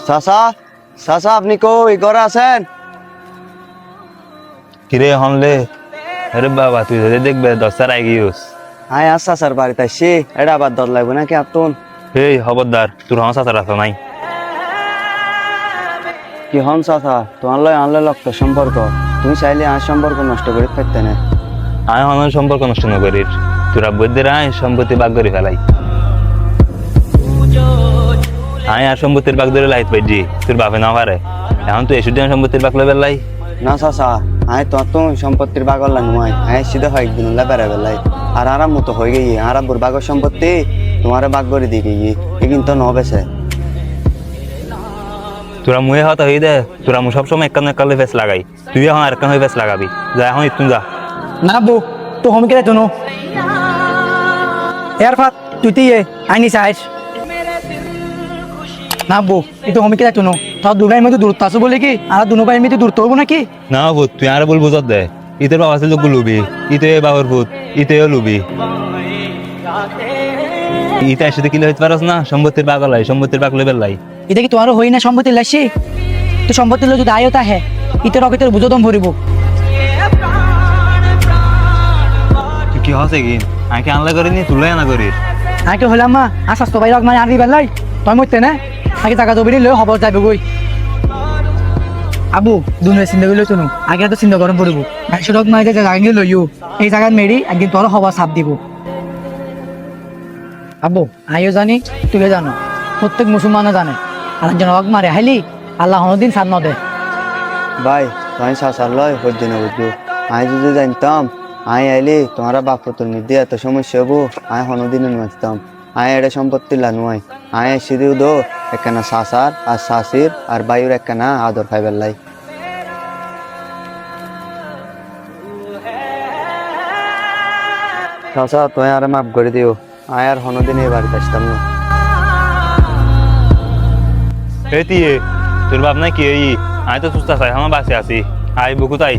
চাচা চাচা আপনি কই ঘরে আছেন? কিরে হনলে আরে বাবা তুই যদি দেখবে দশটার আগে গিয়েছ আয় আস চাচার বাড়িতে আসছি, এটা আবার দর লাগবে নাকি আপন? এই খবরদার তোর হাঁ চাচার আছে নাই কি হন চাচা, তোমার লয় আনলে লক্ষ সম্পর্ক, তুমি চাইলে আর সম্পর্ক নষ্ট করে ফেলতে না। আয় হনের সম্পর্ক নষ্ট না করিস তোরা বৈদ্যের আয় সম্পত্তি বাগ করে ফেলাই আয় আর সম্পত্তির বাগ ধরে লাইত পাইছি তোর বাপে না পারে এখন তুই এসে সম্পত্তির বাগ লেবেল লাই না চাচা, আয় তোমার তো সম্পত্তির বাগর লাগুমাই, আয় সিধা হয় একদিন বেড়া বেলাই আর আরাম মতো হয়ে গিয়ে আর আব্বুর বাগর সম্পত্তি তোমার বাগ করে দিয়ে গিয়ে এ কিন্তু নবেছে। তোরা মুয়ে হতা হয়ে দে তোরা মু সবসময় একান্ন একালে ফেস লাগাই তুই এখন আর একান্ন ফেস লাগাবি যা এখন ইতুন যা না বউ তো হমি কেটে তোনো এর ফাত তুই দিয়ে আইনি চাইস না বউ এটা হমি কেটে তোনো তোর দুবাইয়ের মধ্যে দূরত্ব আছে বলে কি আর দুনো ভাইয়ের মধ্যে দূরত্ব হবো নাকি? না বুত তুই আর বল বুঝত দে ইতের বাবা আছে যোগ্য লুবি ইতে বাবার ভূত ইতেও লুবি ইতে এসে কিলে হইতে পারস না সম্পত্তির বাগ লাই সম্পত্তির বাগ লেবেল লাই এটা কি তোমারও হই না সম্পত্তি লাসি তো সম্পত্তি লো যদি আয়তা হে ইতে রকেটের বুঝদম ভরিব তুই কি হসে কি আঁকে আনলা করিনি তুলে আনা করিস আগে হলাম মা আসাস তো বাইরে মানে আনবি বেলাই তুই মরতে না আগে টাকা দবি নিলে খবর যাবে গই আবু দুনিয়া চিন্তা করলে শুনো আগে তো চিন্তা গরম পড়ব সড়ক মাইতে জায়গা নিয়ে লইও এই জায়গায় মেরি একদিন তোর খবর সাপ দিব আবু আইও জানি তুলে জানো প্রত্যেক মুসলমানও জানে আর একজন হক মারে হাইলি আল্লাহ কোনোদিন সার ন দে ভাই তুমি চাচার লয় হজ্জ না বুঝবো, আয় যদি জানতাম আয় আইলি তোমার বাপ তোর মধ্যে এত সমস্যা হবো আয় কোনোদিনও মানতাম। আয় এটা সম্পত্তি লানুয়াই আয় এসে দিও দো একখানা চাচার আর চাচির আর বায়ুর একখানা আদর খাইবার লাই। চাচা তুমি আর মাফ করে দিও, আয় আর কোনোদিন এই বাড়িতে আসতাম না। এই তিয়ে তোর বাপ না কি এই আয় তো সুস্থ আছে আমার বাসে আছি আয় বুকু তাই